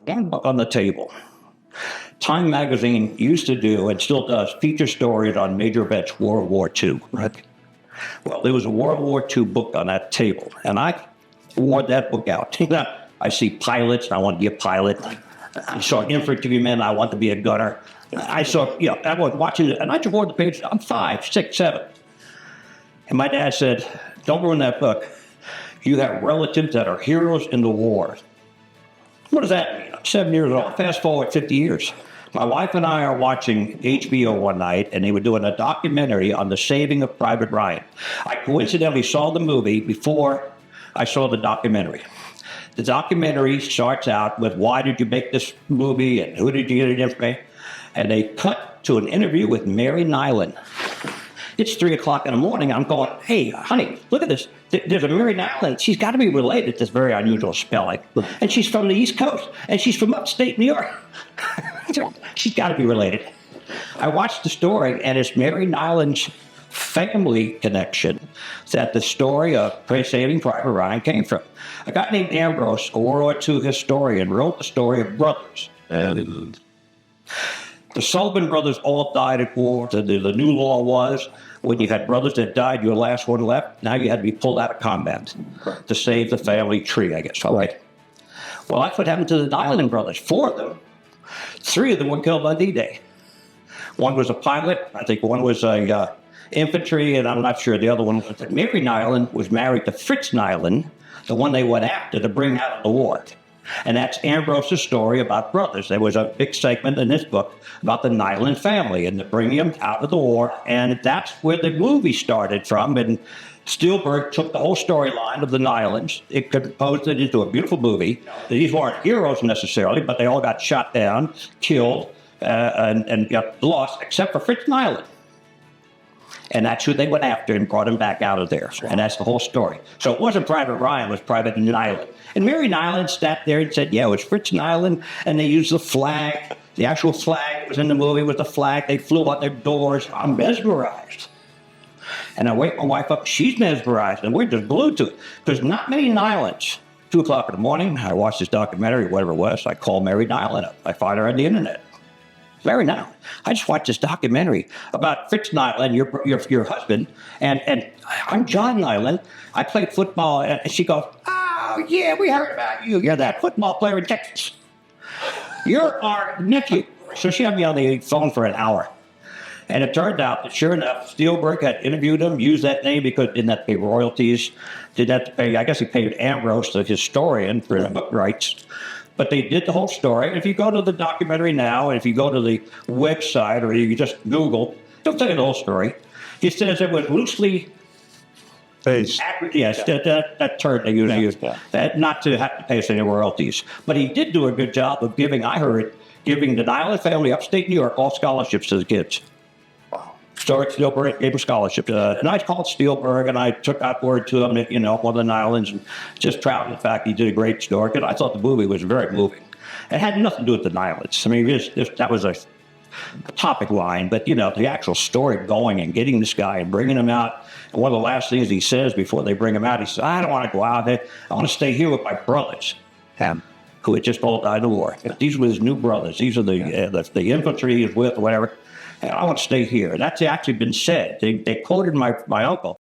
one book on the table. Time magazine used to do, and still does, feature stories on major events, World War II. Right. Well, there was a World War II book on that table, and I wore that book out. I see pilots, and I want to be a pilot. I saw infantrymen, I want to be a gunner. I saw, I was watching it, and I just wore the page. I'm 5, 6, 7. And my dad said, don't ruin that book. You have relatives that are heroes in the war. What does that mean? I'm 7 years old. Fast forward 50 years. My wife and I are watching HBO one night, and they were doing a documentary on the saving of Private Ryan. I coincidentally saw the movie before I saw the documentary. The documentary starts out with, why did you make this movie, and who did you get it from? And they cut to an interview with Mary Niland. It's 3 o'clock in the morning. I'm going, hey, honey, look at this. There's a Mary Niland. She's got to be related to this very unusual spelling. And she's from the East Coast. And she's from upstate New York. She's got to be related. I watched the story, and it's Mary Niland's family connection that the story of Saving Private Ryan came from. A guy named Ambrose, a World War II historian, wrote the story of brothers. The Sullivan brothers all died at war. The new law was, when you had brothers that died, you were the last one left. Now you had to be pulled out of combat to save the family tree, I guess. All right. Well, that's what happened to the Niland brothers. 4 of them. 3 of them were killed on D-Day. One was a pilot. I think one was a infantry, and I'm not sure the other one was. Mary Niland was married to Fritz Niland, the one they went after to bring out of the war. And that's Ambrose's story about brothers. There was a big segment in this book about the Niland family and bringing them out of the war. And that's where the movie started from. And Spielberg took the whole storyline of the Nilands. It composed it into a beautiful movie. These weren't heroes necessarily, but they all got shot down, killed, and got lost, except for Fritz Niland. And that's who they went after and brought him back out of there. And that's the whole story. So it wasn't Private Ryan, it was Private Niland. And Mary Niland sat there and said, yeah, it was Fritz Niland, and they used the flag. The actual flag that was in the movie was the flag. They flew out their doors. I'm mesmerized. And I wake my wife up. She's mesmerized, and we're just glued to it. There's not many Nilands. 2 o'clock in the morning, I watched this documentary, whatever it was. I call Mary Niland up. I find her on the internet. Mary Niland, I just watched this documentary about Fritz Niland, your husband, and I'm John Niland. I played football, and she goes, oh, yeah, we heard about you. You're that football player in Texas. You're our nephew. So she had me on the phone for an hour. And it turned out that, sure enough, Spielberg had interviewed him, used that name because didn't have to pay royalties, didn't have to pay, I guess he paid Ambrose, the historian, for the book rights. But they did the whole story. And if you go to the documentary now, and if you go to the website, or you just Google, they'll tell you the whole story. He says it was loosely based. Yes, that term they use, not to have to pay us any royalties. But he did do a good job of giving the Niland family, upstate New York, all scholarships to the kids. Spielberg gave him scholarships. And I called Spielberg, and I took out word to him that, one of the Nilands, and just proud of the fact he did a great story. And I thought the movie was very moving. It had nothing to do with the Nilands. I mean, that was a topic line, but, the actual story going and getting this guy and bringing him out. And one of the last things he says before they bring him out, he says, I don't want to go out there. I want to stay here with my brothers, who had just all died in the war. These were his new brothers. These are the infantry he was with, or whatever. I want to stay here. That's actually been said. They quoted my uncle.